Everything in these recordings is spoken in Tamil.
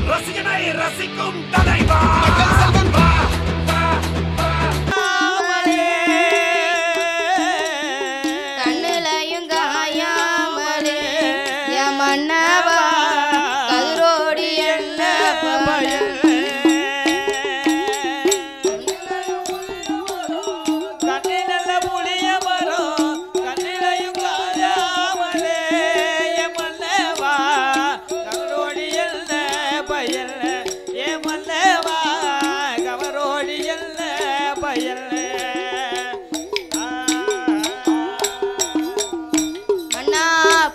ரசிகனை ரசிக்கும் தலைவா கண்ணுலையும் காயாமலே மன்னவா கதிரோடி என்ன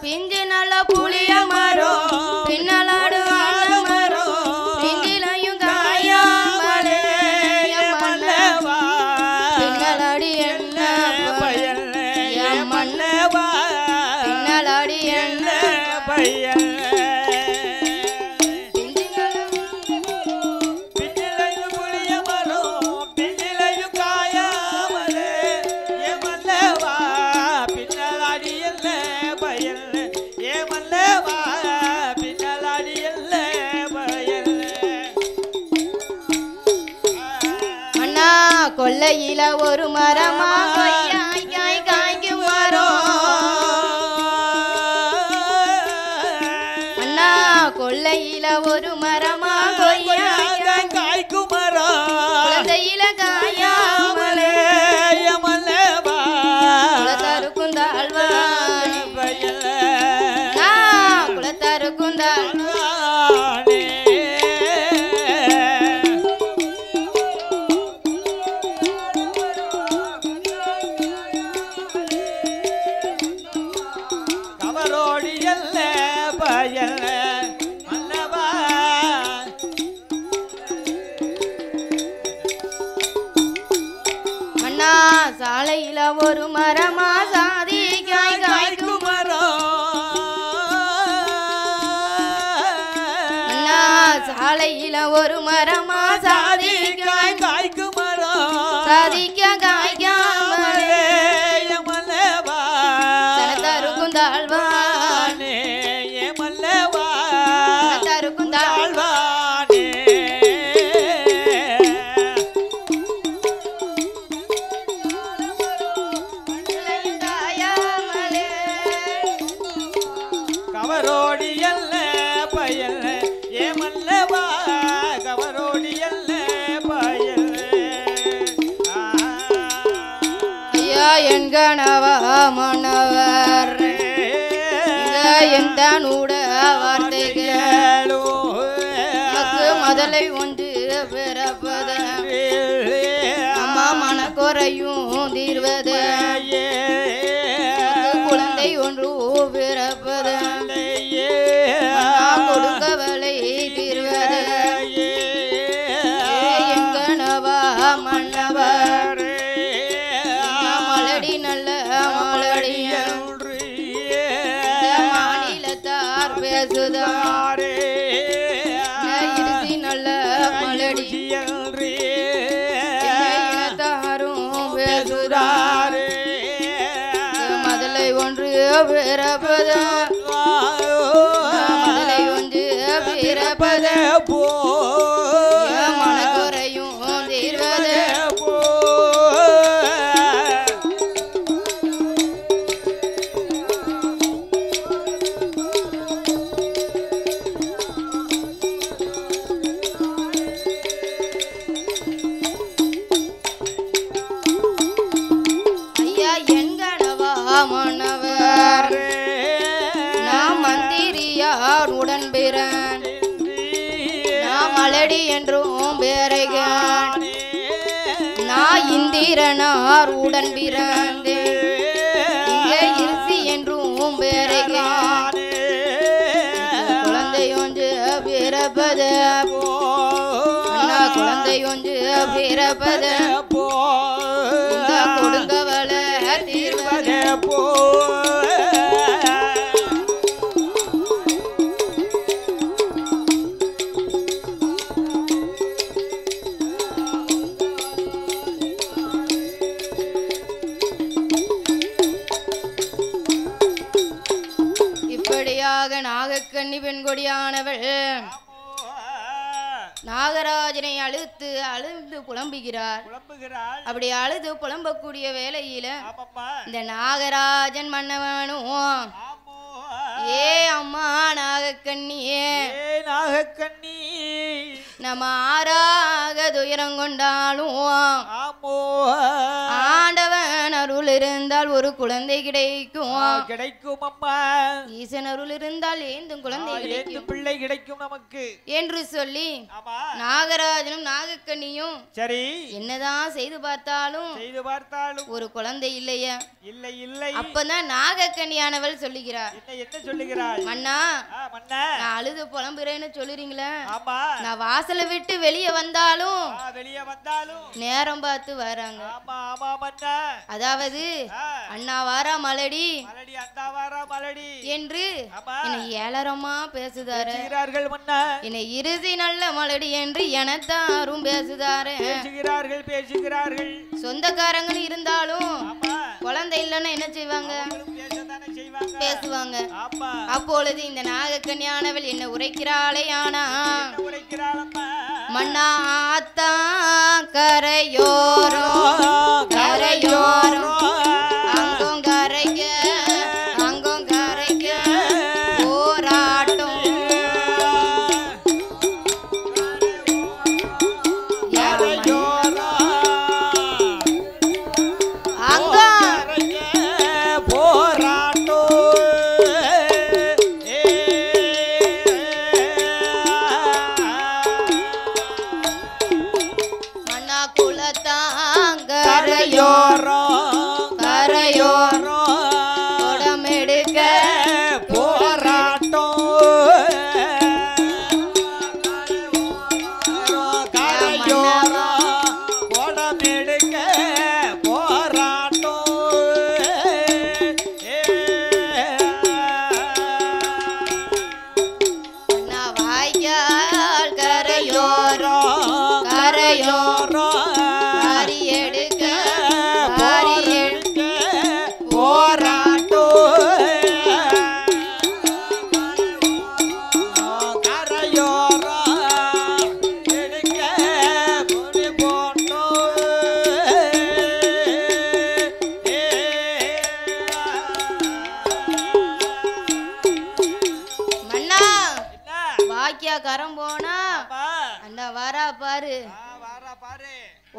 பிஞ்சு நல்ல புளிய மரம் பின்னலாடு மரம் பிஞ்சிலையும் காயாமலே மன்னவா பின்னலாடி என்ன பயல் மன்னவா பின்னலாடி என்ன பயல் கொல்லையில ஒரு மரமா கொய்யாய் காய்க்கும் மரம் அண்ணா கொல்லையில ஒரு மரமா கொய்யாய் காய்க்கும் மரம் குழந்தையில காயாமலே மல்லவா குலத்தாருக்கும் தாழ்வானே குலத்தாருக்கும் தாழ்வானே சாலையில ஒரு மரமா சாதி காய்க்கும் மரம் அண்ணா சாலையில ஒரு மரமா சாதி காய்க்கும் மரம் சாதிக்க காய்க்காமலே மல்லவா தனத்தாருக்கும் தாழ்வானே மல்லவா தனத்தாருக்கும் தாழ்வானே என் கணவா மன்னவர் எந்த நூட வார்த்தைகள் முதலை ஒன்று பிறப்பது அம்மா மனக்குறையும் தீர்வது குழந்தை ஒன்று பிறப்பது கொடுங்கவலை தீர்வது என் கணவா மன்னவர் மாநிலத்தார் பேசுதாரே நல்ல மலடி இனத்தாரும் பேசுதாரே மதலை ஒன்று பிறப்பது மதலை ஒன்று பிறப்பது மனக்குறையும் தீர்வது மன்னவர் நாம் மந்திரியார் உடன் பிறன் நாம் மலடி என்றும் பேரைகான் நான் இந்திரனார் உடன் பிறந்து இங்கே இருசி என்றும் பேரைகான் குழந்தை ஒன்று பிறப்பது அண்ணா குழந்தை ஒன்று பிறப்பது கொடுங்கவள தீர்வது இப்படியாக நாகக்கண்ணி பெண்கொடியானவள் நாகராஜனை அழுது புலம்புகிறார். அப்படி அழுது புலம்பக்கூடிய வேளையில இந்த நாகராஜன் மன்னவனும் ஏ அம்மா நாகக்கண்ணியே நாகக்கண்ணி நம்ம ஆறாக துயரம் கொண்டாலும் ஆண்டவன் அருள் இருந்தால் ஒரு குழந்தை கிடைக்கும் கிடைக்கும் அம்மா. ஈசன் அருள் இருந்தால் ஏந்தும் குழந்தை கிடைக்கும், பிள்ளை கிடைக்கும் நமக்கு என்று சொல்லி நாகராஜனும் நாகக்கண்ணியும் சரி என்னதான் செய்து பார்த்தாலும் ஒரு குழந்தை இல்லையா? இல்லை இல்லை. அப்பதான் நாகக்கண்ணியானவள் சொல்லுகிறார். என்ன சொல்லுகிறாள்? மன்னா நான் அழுது புலம்புறேன்னு சொல்லுறீங்களே, நான் வாசலை விட்டு வெளியே வந்தாலும் நேரம் பார்த்து வராங்க. அதாவது அண்ணா வாரா மலடி என்று என்னை ஏளரமா பேசுதாரு, என்னை இறுதி நல்ல மலடி என்று எனத்தாரும் பேசுதாரு. சொந்தக்காரங்க இருந்தாலும் குழந்தை இல்லைன்னா என்ன செய்வாங்க? பேசுவாங்க. அப்பொழுது இந்த நாகக்கன்யானவள் என்ன உரைக்கிறாளே, ஆனா மண்ணாத்தா கரையோரோ கரையோரோ அங்கும் கரைக்க அங்கும் கரைக்க போராட்டம்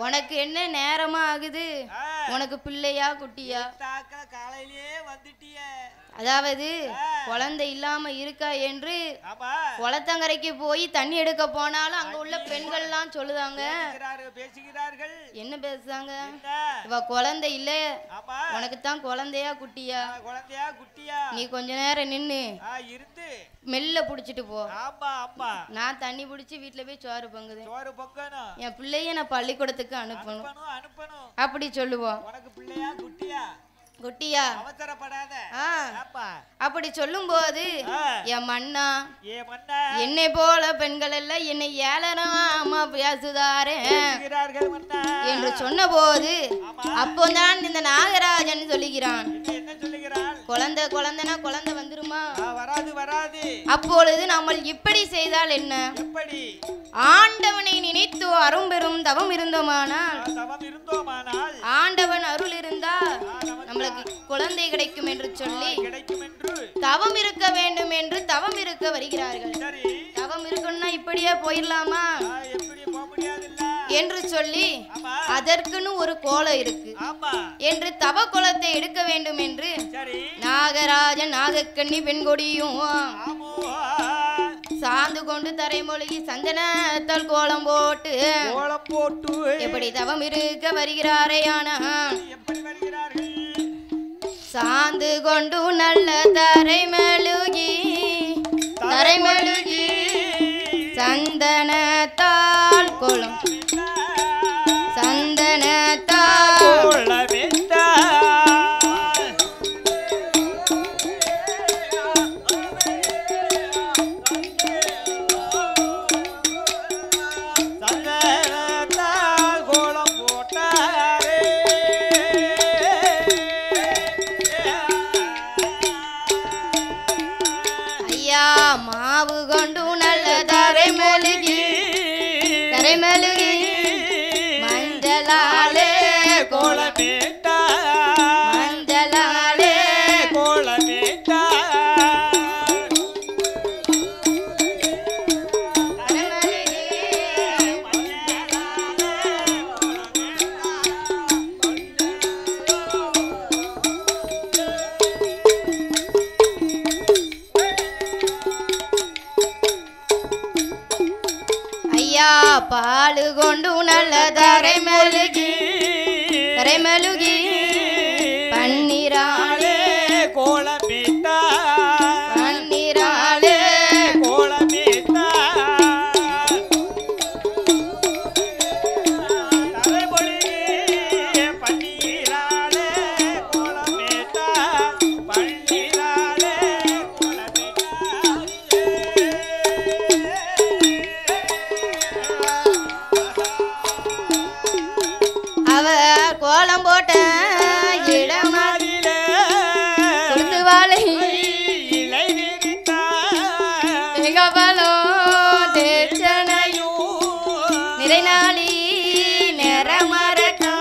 உனக்கு என்ன நேரமா ஆகுது? உனக்கு பிள்ளையா குட்டியா? காலையிலே வந்துட்டிய. அதாவது குழந்தை இல்லாம இருக்கா என்று குளத்தங்கரைக்கு போய் தண்ணி எடுக்க போனாலும் அங்க உள்ள பெண்கள் எல்லாம் சொல்லுதாங்க, என்ன பேசுறாங்க? இவ குழந்தை இல்ல, உனக்கு தான் குழந்தையா குட்டியா? நீ கொஞ்ச நேரம் நின்னு மெல்ல புடிச்சிட்டு போ, நான் தண்ணி புடிச்சு வீட்டுல போய் சோறு பொங்குது, என் பிள்ளைய நான் பள்ளிக்கூடத்துக்கு அனுப்பணும் அப்படி சொல்லுவோம். குட்டியா அவசரப்படாத. அப்படி சொல்லும் போது என் மன்னா என்னை போல பெண்கள் எல்லாம் என்னை ஏளனமா பேசுதாரே என்று சொன்ன போது அப்போதான் இந்த நாகராஜன் சொல்லுகிறான், குழந்தை குழந்தைனா குழந்தை வந்துருமா? அப்பொழுது நம்ம இப்படி செய்தால் என்ன? ஆண்டவனை நினைத்து அரும்பெரும் தவம் இருந்தோமானால் ஆண்டவன் அருள் இருந்தா நம்மளுக்கு குழந்தை கிடைக்கும் என்று சொல்லி தவம் இருக்க வேண்டும் என்று தவம் இருக்க வருகிறார்கள். தவம் இருக்கணும்னா இப்படியே போயிடலாமா என்று சொல்லி அதற்குன்னு ஒரு கோலம் இருக்கு என்று தவ கோலத்தை எடுக்க வேண்டும் என்று நாகராஜன் நாகக்கண்ணி பெண்கொடியும் சாந்து கொண்டு தரைமொழிகி சந்தனத்தால் கோலம் போட்டு எப்படி தவம் இருக்க வருகிறாரே. ஆனா சாந்து கொண்டு நல்ல தரைமெழுகி சந்தனத்தால் கோலம் சந்தனத்தால் மாவு கொண்டு நல்ல தரை மெழுகி ஐயா பாலு கொண்டு நல்ல தரை மெழுகி பன்னிராளே கோலமிட்டா பன்னிராளே கோலமிட்டா தலைமொழி பன்னீராளே கோலமிட்டா பன்னீராளே அவ கோலம் போட்ட இடமதிலே கொடுத்து வாழை இலை விரித்தா மிகவலும் தேச்சனையும் நிறைநாளி நிறமரக்கா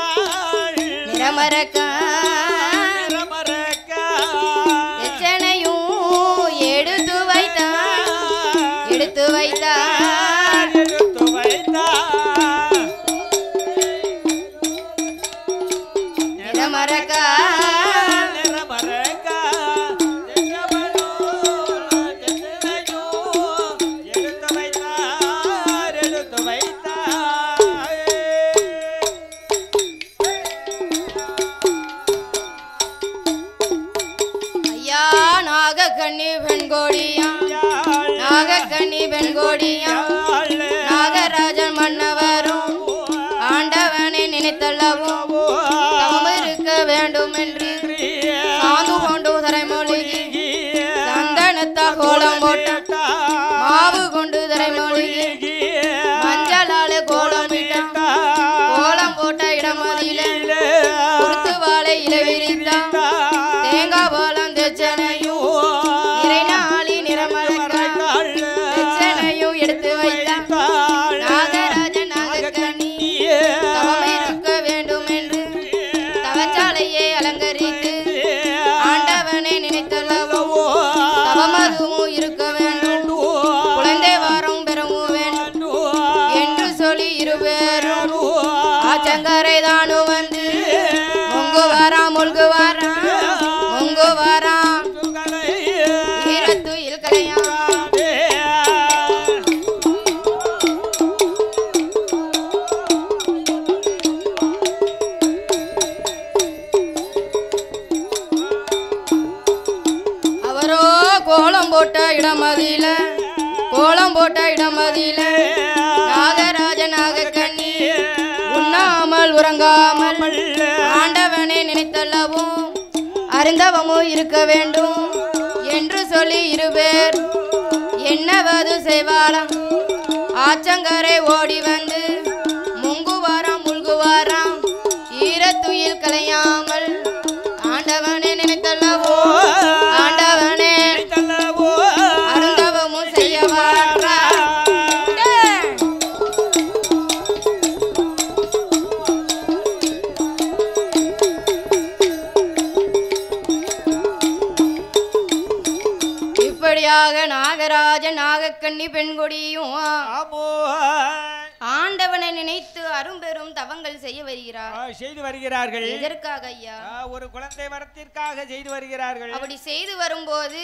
எச்சனையும் எடுத்து வைத்தா நிறமரக்கா ஐயா நாகக்கண்ணி பெண்கோடியா நாகராஜன் மன்னவரும் ஆண்டவனை நினைத்தல்லவும் தவம் இருக்க வேண்டும் என்று சாந்து கொண்டு தரைமொழிகி சந்தனத்தா கோலம் போட்ட மாவு கொண்டு தரைமொழிகி மஞ்சளால கோலம் போட்ட இடமதியில குருத்து வாழை இலை விரித்தான் தேங்காய் பாலம் தெச்சனையும் நிறைநாளி நிறமரக்காள் தெச்சனையும் எடுத்து வைத்தான் நாகராஜன் நாகக்கண்ணி தவம் இருக்க வேண்டும் என்று தவச்சாலையை அலங்கரித்து ஆண்டவனை நினைத்தல்லவோ தவமதுவும் இருக்க வேண்டும் குழந்தை வாரம் பெறவும் வேண்டும் என்று சொல்லி இருவேரும் ஆச்சங்கரை தானும் வந்து முங்கு வாராம் ஈரத்துயில் கலையாம் அவரோ கோலம் போட்ட இடமதியில நாகராஜன் நாகக்கண்ணி உண்ணாமல் உறங்காமல் ஆண்டவனை நினைத்தல்லவும் அருந்தவமும் இருக்க வேண்டும் என்று சொல்லி இருவேர் என்னவது செய்வாளாம் ஆச்சங்கரை ஓடி வந்து முங்குவாராம் ஈரத்துயில் கலையாமல் ஆண்டவனை நினைத்தல்லவோ ஆண்டவனே அருந்தவமும் செய்யவாரா இப்படியாக நாகராஜன் நாகக்கண்ணி பெண்கொடியும் ஆண்டவனை நினைத்து அரும்பெரும் தவங்கள் செய்து வருகிறார்கள் எதற்காக ஐயா ஒரு குழந்தை வரத்திற்காக செய்து வருகிறார்கள் அப்படி செய்து வரும்போது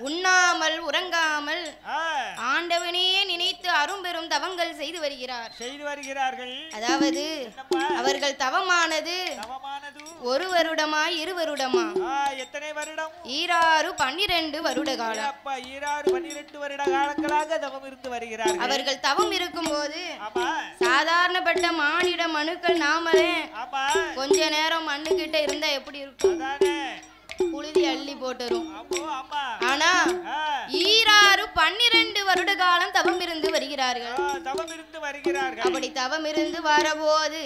உண்ணாமல் உறங்காமல் ஆண்டவனையே நினைத்து அரும்பெரும் தவங்கள் செய்து வருகிறார்கள் அதாவது அவர்கள் தவமானது ஒரு வருடமா 2 வருடமா எத்தனை வருடம் 12 வருட காலம் 12 வருட காலங்களாக தவம் இருந்து வருகிறார்கள் அவர்கள் தவம் இருக்கும்போது சாதாரணப்பட்ட மானிட மனுக்கள் நாமளே கொஞ்ச நேரம் மண்ணுகிட்ட இருந்தா எப்படி இருக்கும் புழுதி அள்ளி போட்டுரும் ஆனா 12 வருட காலம் தவம் இருந்து வருகிறார்கள் அப்படி தவம் இருந்து வரபோது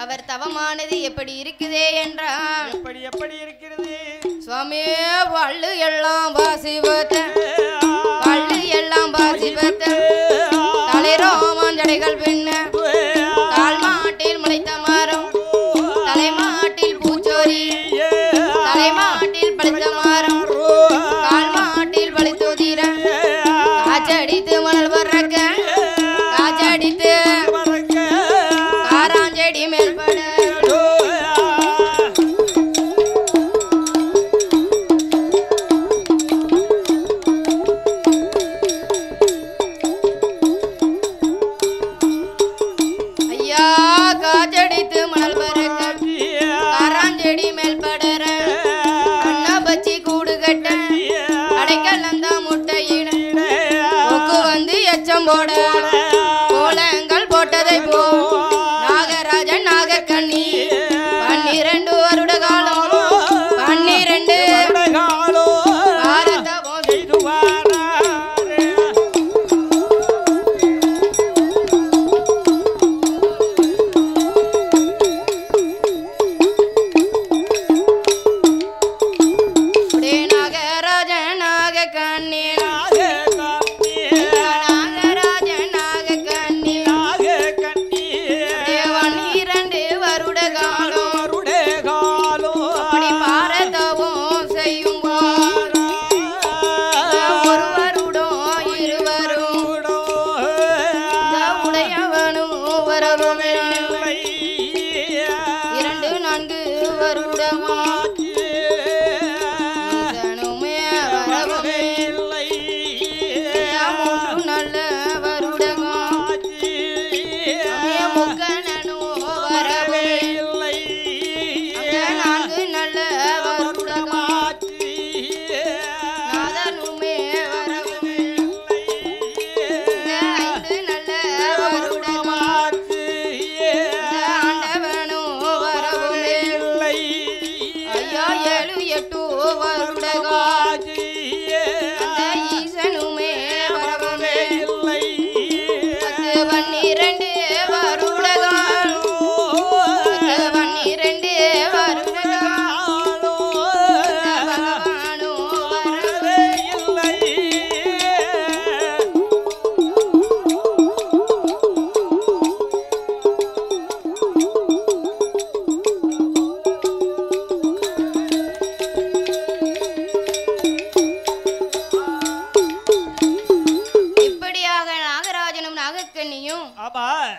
அவர் தவமானது எப்படி இருக்குதே என்றால் எப்படி இருக்கிறது சுவாமியே பள்ளு எல்லாம் வாசிவத்த தலைரோமன் ஜடைகள் பின்ன கால் மாட்டில் முளைத்த மரம் தலைமாட்டில் பூச்சோரி தலைமாட்டில் பழுத்த மரம் கால் மாட்டில் பழுத்தோதிர காச்சடித்து மணல் வர்றக்க காச்சடித்து காராஞ்செடி மேல்பட எச்சம் போட கோலங்கள் போட்டதை போ நாகராஜன் நாகக்கண்ணி 12 வருட காலம் 12 வருட காலம் பாரதவம் செய்துவார்.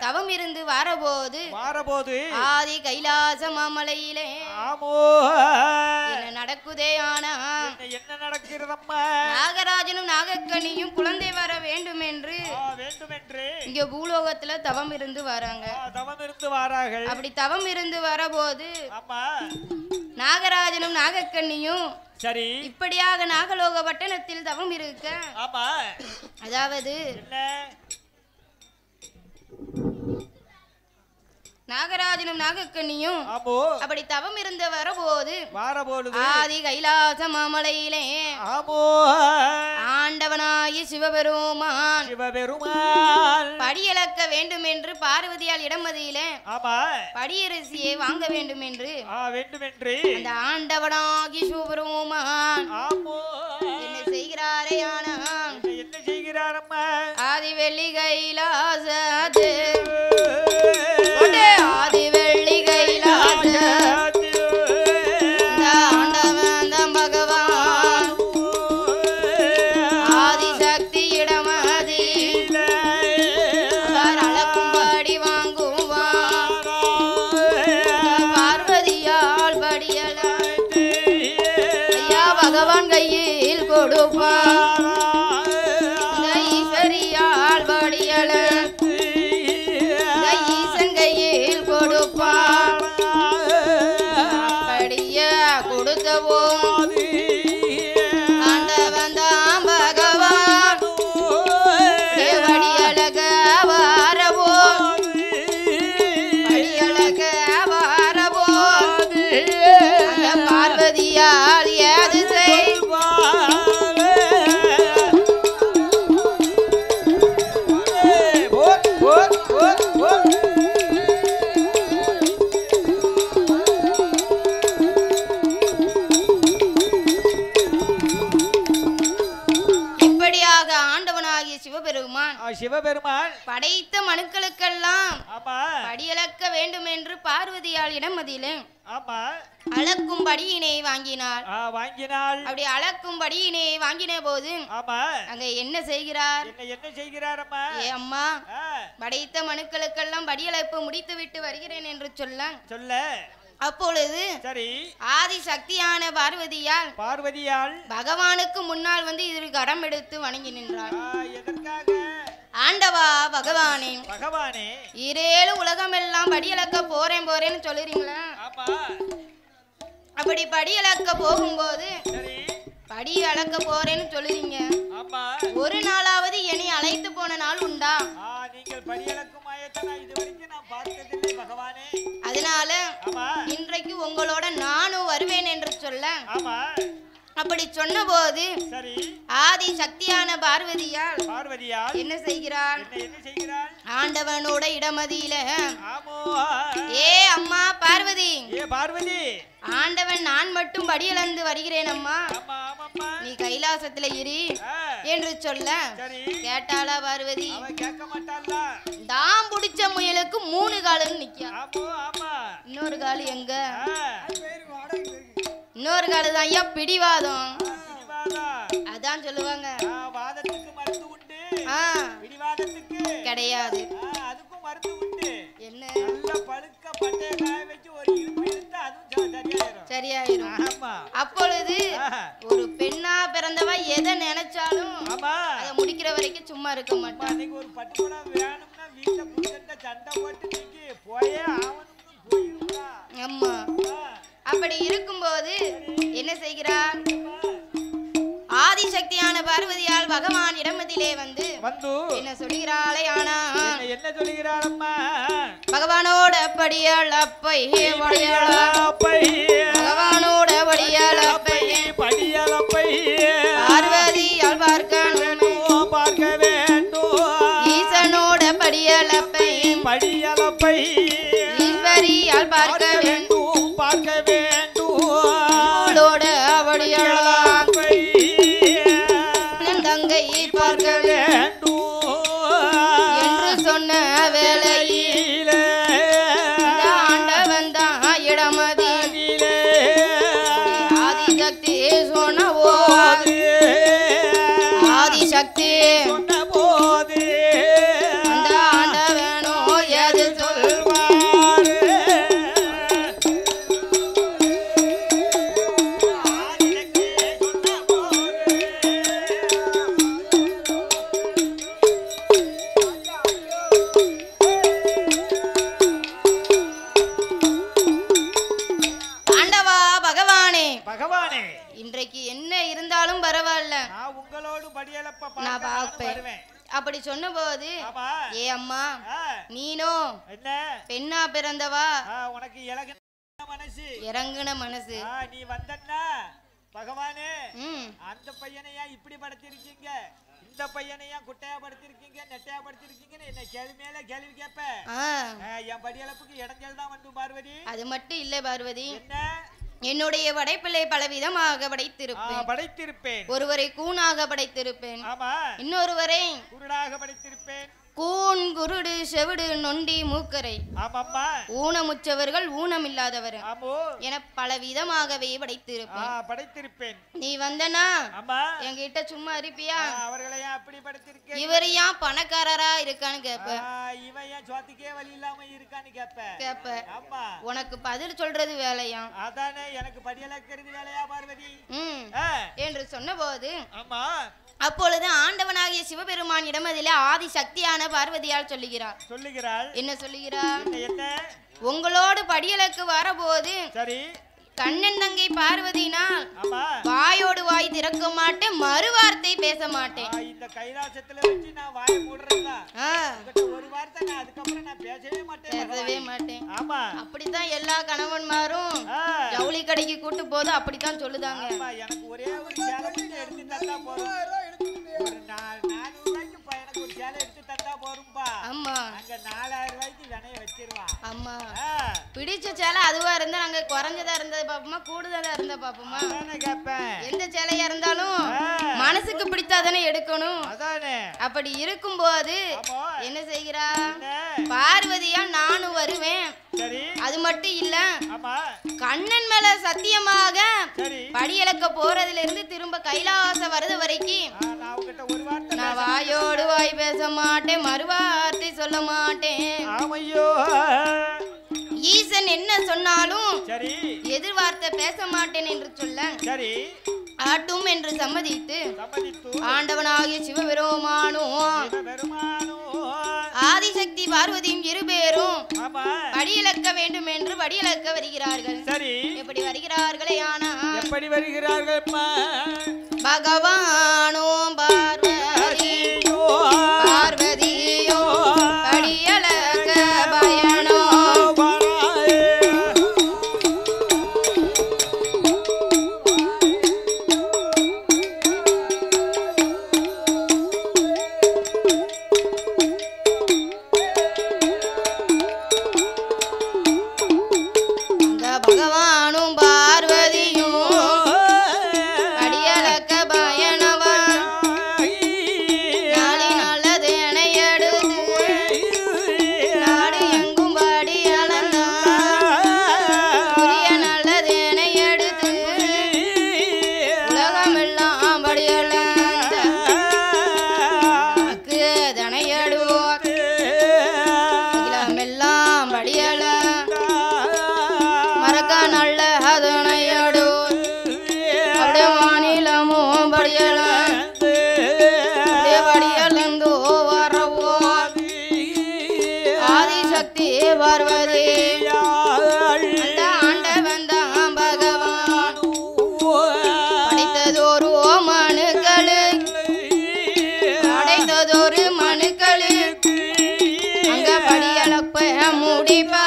தவம் இருந்து வரபோது ஆதி கைலாச மாமலையிலே என்ன நடக்குதே ஆனா என்ன நடக்கிறதம்மா நாகராஜனும் நாகக்கண்ணியும் குழந்தை வர வேண்டும் என்று இங்க பூலோகத்துல தவம் இருந்து வராங்க. அப்படி தவம் இருந்து வரபோது நாகராஜனும் நாகக்கண்ணியும் சரி இப்படியாக நாகலோக பட்டணத்தில் தவம் இருக்க அதாவது நாகராஜனும் நாகக்கண்ணியும் அப்படி தவம் இருந்து வரபோது ஆதி கைலாச மாமலையிலே ஆண்டவனாகி சிவபெருமான் படியளக்க வேண்டும் என்று பார்வதியால் இடமதியிலே படியரசியை வாங்க வேண்டும் என்று அந்த ஆண்டவனாகி சிவபெருமான் என்ன செய்கிறாரே ஆனா என்ன செய்கிறாரம்மா ஆதி வெள்ளி கைலாசத்து ஆதி வெள்ளி கைலாச பகவான் ஆதிசக்தி இடமதி அளக்கும்படி வாங்குவான் பார்வதியால் படியல ஐயா பகவான் கையில் கொடுப்பான் ஈஸ்வரியால் படியல படிய கொடுத்தவோ ஆண்டவன் தான் பகவான் படியழக வாரவோ படியழக வாரவோ பார்வதியால் ஏது செய்வார் சிவபெருமான் படைத்த மனுக்களுக்கெல்லாம் படியளக்க வேண்டும் என்று பார்வதியால் இடமதியிலே அளக்கும் படியினை வாங்கினாள். அப்படி அளக்கும் படியினை வாங்கின போது அங்க என்ன செய்கிறார் ஏ அம்மா படைத்த மனுக்களுக்கெல்லாம் படியளப்பு முடித்து விட்டு வருகிறேன் என்று சொல்ல அப்பொழுது சரி ஆதி சக்தியான பார்வதியால் பகவானுக்கு முன்னால் வந்து இதற்கு கரம் எடுத்து வணங்கி நின்றார். ஆண்டவா பகவானே இரேழு உலகமெல்லாம் படியளக்க போறேன்னு சொல்லுறீங்களா? அப்படி படியளக்க போகும்போது படி அளக்க போறேன்னு சொல்லுறீங்க. ஒரு நாளாவது என்னை அழைத்து போன நாள் உண்டா? நீங்கள் படியளக்கும் ஆயத்தனா இதுவரைக்கும் நான் பார்த்ததில்லை பகவானே. அதனால இன்றைக்கு உங்களோட நானும் வருவேன் என்று சொல்ல அப்படி சொன்ன போது ஆதி சக்தியான பார்வதியால் என்ன செய்கிறாள்? ஆண்டவனோட இடமதியில ஏ அம்மா பார்வதி, ஆண்டவன் நான் மட்டும் படியளந்து வருகிறேன் அம்மா, நீ கைலாசத்துல இரு என்று சொல்ல கேட்டாளா பார்வதி? தாம் பிடிச்ச முயலுக்கு 3 காலுன்னு நிக்கா. இன்னொரு காலு எங்க? இன்னொரு காலு தான் ஐயா பிடிவாதம். அதான் சொல்லுவாங்க கிடையாது. என்ன சரியாயிரும். அப்பொழுது ஒரு பெண்ணா பிறந்தவ எதை நினைச்சாலும் அதை முடிக்கிற வரைக்கும் சும்மா இருக்க மாட்டான். ஒரு பட்டுப்படம் வேணும்னா வீட்டை புடிச்சிட்ட சண்டை போட்டு நீக்கி போயே ஆவணும்னு. ஆமா. அப்படி இருக்கும்போது என்ன செய்கிறான்? ஆதிசக்தியான பார்வதியால் பகவான் இடமதிலே வந்து என்ன சொல்கிறாளே? ஆனா என்ன சொல்கிறாள் அம்மா? பகவானோட படியால் அப்பை பகவானோட படியால் அப்பை பார்வதியால் பார்க்க வேண்டும். ஈசனோட படியால் அப்பை ஈஸ்வரியால் பார்க்க வேண்டும். தங்கை பார்க்க வேண்டும் என்று சொன்ன வேளையில் ஆண்டவன் தான் இடமதியிலே ஆதிசக்தி சொன்ன போது ஆதிசக்தி சொன்ன போது அந்த ஆண்டவனோ எது சொல்வார்? இன்றைக்கு என்ன இருந்தாலும் பரவாயில்ல, நான் உங்களோடு படியலப்ப நான் பார்ப்பேன். அப்படி சொன்ன போது ஏ அம்மா நீனோ என்ன பெண்ணா பிறந்தவா, உனக்கு இறங்குன மனசு, நீ வந்தன்னா பகவானே அந்த பையனையா இப்படி படுத்திருக்கீங்க, இந்த பையனையா குட்டையா படுத்திருக்கீங்க, நெட்டையா படுத்திருக்கீங்கன்னு என்ன கேள்வி மேல கேள்வி கேட்ப. என் படியளப்புக்கு இடைஞ்சல் தான் வந்து பார்வதி. அது மட்டும் இல்ல பார்வதி, என்ன என்னுடைய படைப்பிலை பலவிதமாக படைத்திருப்பேன். ஒருவரை கூனாக படைத்திருப்பேன், இன்னொருவரை குருடாக படைத்திருப்பேன். கூன் குருடு செவிடு நொண்டி மூக்கரை ஊனமுற்றவர்கள் ஊனமில்லாதவர் என பல விதமாகவே படைத்திருப்பேன். நீ வந்தனா என்கிட்ட சும்மா இருப்பியா? இவரையா பணக்காரரா இருக்கான்னு கேப்ப, இவையே வழி இல்லாம இருக்கான்னு கேப்ப. உனக்கு பதில் சொல்றது வேலையா? அதானே எனக்கு படியலக்கிறது வேலையா பார்வதி என்று சொன்ன போது அப்பொழுது ஆண்டவனாகிய சிவபெருமான் இடமதிலே ஆதி சக்தியான பார்வதியால் சொல்லுகிறாள். என்ன சொல்லுகிறாள்? உங்களோடு படியலுக்கு வரபோது கண்ணன் தங்கை பார்வதினால் வாயோடு வாய் திறக்க மாட்டேன், மறுவார்த்தை பேச மாட்டேன். இந்த கைலாசத்துல வச்சு நான் வாயை மூடுறேன்னா ஒரு வார்த்தை நான் அதுக்கப்புறம் நான் பேசவே மாட்டேன். ஆமா, அப்படித்தான் எல்லா கணவன்மாரும் ஜவுளி கடைக்கு கூட்டு போது அப்படித்தான் சொல்லுதாங்க. எனக்கு ஒரே ஒரு சேலை மட்டும் எடுத்து தந்தா போதும், ஒரு 400 ரூபாய்க்கு எனக்கு ஒரு சேலை எடுத்து தந்தா போரும்பா. ஆமா, அங்க 4000 ரூபாய்க்கு வினைய வச்சிருவா. ஆமா, பிடிச்ச சேலை அதுவா இருந்தா நாங்க குறைஞ்சதா இருந்தது பாப்போமா, கூடுதலா இருந்தா பாப்போமா? எந்த சேலையா இருந்தாலும் மனசுக்கு பிடித்தாதானே எடுக்கணும். அப்படி இருக்கும் போது என்ன செய்கிறா பார்வதியா? நானும் வருவேன். அது மட்டும் இல்ல, கண்ணன் மேல சத்தியமாக படியலக்க போறதுல இருந்து திரும்ப கைலாச வருது வரைக்கும் நான் வாயோடு வாய் பேச மாட்டேன், மறுவார்த்தை சொல்ல மாட்டேன். ஈசன் என்ன சொன்னாலும் எதிர்வார்த்தை பேச மாட்டேன் என்று சொல்ல ஆட்டும் என்று சம்மதித்து ஆண்டவனாகிய சிவபெருமானும் ஆதிசக்தி பார்வதியும் இருபேரும் படியலக்க வேண்டும் என்று படியலக்க வருகிறார்கள். எப்படி வருகிறார்களே? ஆனா எப்படி வருகிறார்கள்? பகவானும் பார்வதியும் வரவோம் ஆதிசக்தி பார்வதி அந்த ஆண்டவன் தான் பகவான் படைத்ததொரு மனுக்களு படைத்ததொரு மனுக்களு அங்க படியளப்ப முடிப்பா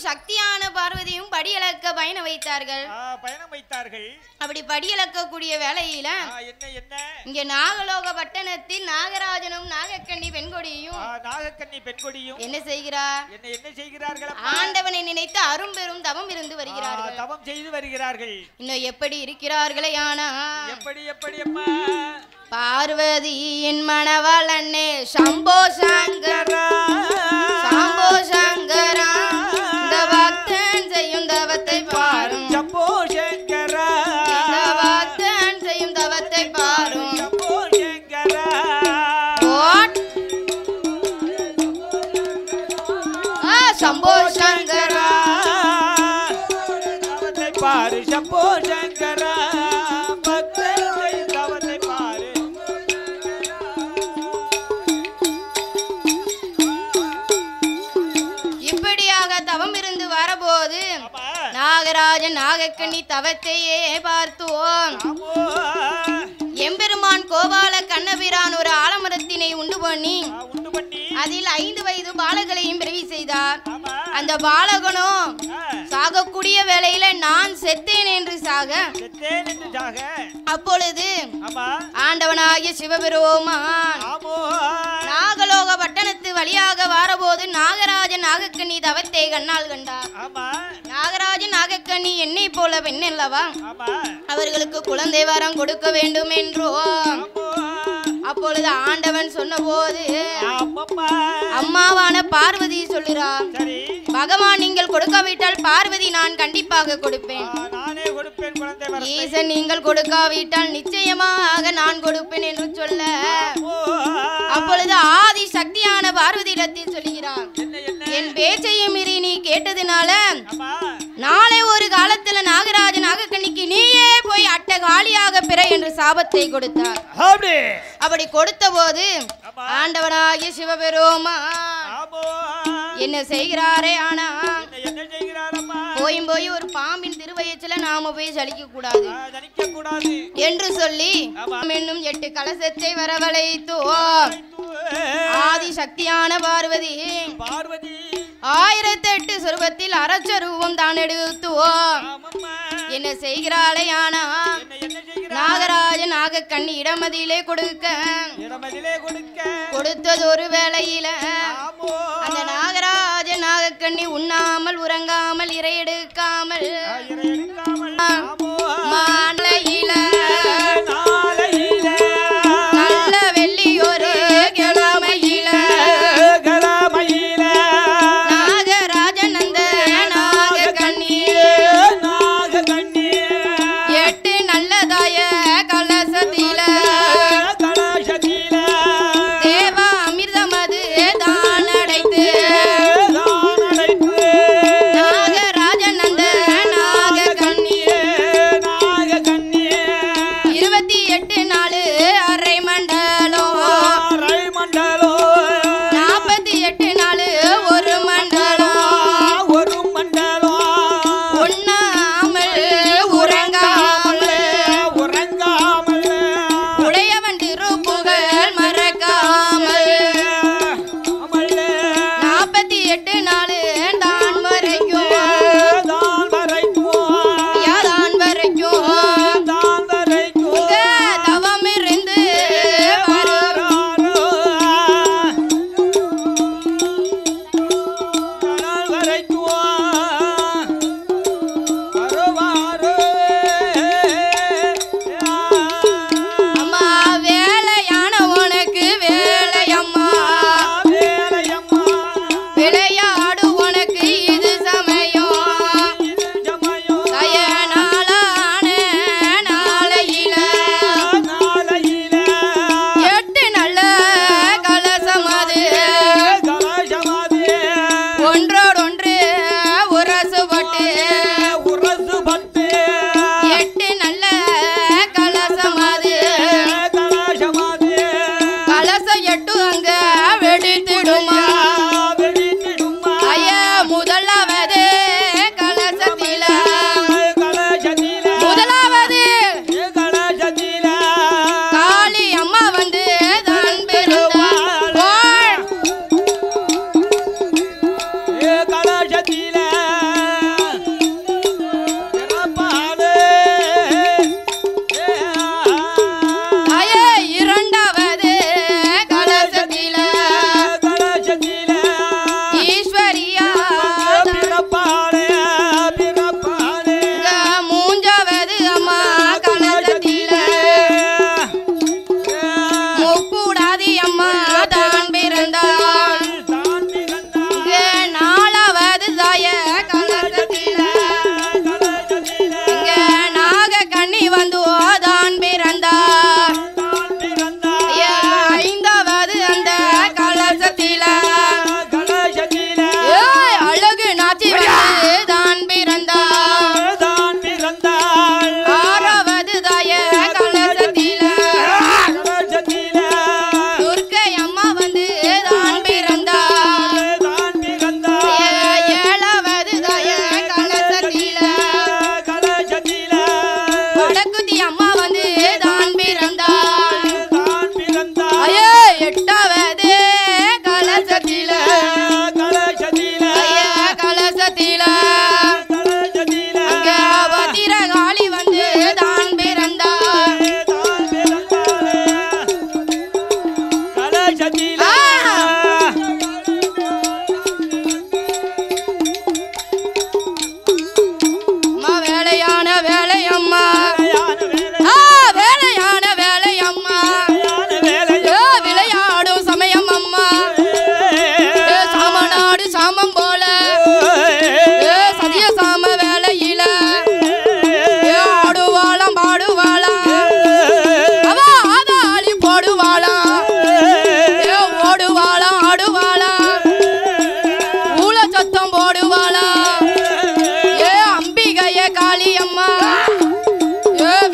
சக்தியான பார்வதியும் படியளக்க பயணம் வைத்தார்கள். அப்படி படியளக்க கூடிய வேளையில இங்க நாகலோக பட்டணத்தில் நாகராஜனும் நாகக்கண்ணி பெண்கொடியும் என்ன செய்கிறார்கள்? ஆண்டவனை நினைத்து அரும்பெரும் தவம் இருந்து வருகிறார்கள். தவம் செய்து வருகிறார்கள். இன்னும் எப்படி இருக்கிறார்களே ஆனா எப்படி அம்மா பார்வதியின் மணவாளனே சம்போ சங்கரா சம்போ சங்கரா இந்த பக்தன் செய்யும் தவத்தை பாரும் சம்போ சங்கரா இந்த பக்தன் செய்யும் தவத்தை பாரும் சம்போ சங்கரா சம்போ சங்கரா தவத்தை பாரு சம்போ சங்கரா பக்தன் செய்யும் தவத்தை பாரு. இப்படியாக தவம் இருந்து வரபோது நாகராஜன் நாகக்கண்ணி தவத்தையே பார்த்தோம். எம்பெருமான் கோபால கண்ணபிரான் ஒரு ஆலமரத்தினை உண்டு பண்ணி அதில் 5 வயது பாலகளையும் பிறவி செய்தார். அந்த பாலகனும் சாகக்கூடிய வேளையில நான் செத்தேன் என்று சாக அப்பொழுது ஆண்டவனாகிய சிவபெருமான் நாகலோக பட்டணத்து வழியாக வரபோது நாகராஜன் நாகக்கண்ணி தவத்தை கண்ணால் கண்டார். நாகராஜன் நாகக்கண்ணி என்னை போல பெண் அல்லவா, அவர்களுக்கு குழந்தை வரம் கொடுக்க வேண்டும் என்றோ அப்பொழுது ஆண்டவன் சொன்ன போது அம்மாவான பார்வதி சொல்லுறார், பகவான் நீங்கள் கொடுக்காவிட்டால் பார்வதி நான் கண்டிப்பாக கொடுப்பேன். ஈசன் நீங்கள் கொடுக்காவிட்டால் நிச்சயமாக நான் கொடுப்பேன் என்று சொல்ல அப்பொழுது ஆதி சக்தியான பார்வதி இடத்தில் சொல்லுகிறார், என் பேச்சையும் மீறி நீ கேட்டதுனால நாளை ஒரு காலத்துல நாகராஜ நாகக்கண்ணிக்கு நீயே போய் அட்டகாலியாக பிற என்று சாபத்தை கொடுத்தார். அப்படி கொடுத்த போது ஆண்டவனாகிய சிவபெருமான் என்ன செய்கிறாரே ஆனா போய் ஒரு பாம்பின் திருவயத்துல நாம போய் ஜலிக்க கூடாது என்று சொல்லி என்னும் 8 கலசத்தை வரவழைத்தோ ஆதி சக்தியான பார்வதி 1008 சொருபத்தில் அரச்சரூபம் தான் எடுத்துவோ என்ன செய்கிறாளே ஆனா நாகராஜ நாகக்கண்ணி இடமதியிலே கொடுத்தது ஒரு வேளையில அந்த நாகராஜ நாகக்கண்ணி உண்ணாமல் உறங்காமல் இறையெடுக்காமல் மாலையில நல்ல வெள்ளியொரு கிழமையில நாகராஜன் அந்த நாகக்கண்ணி 8 நல்லதாய கலசத்தில தேவ அமிர்தமது தான் அடைத்து நாகராஜன் அந்த நாகக்கண்ணி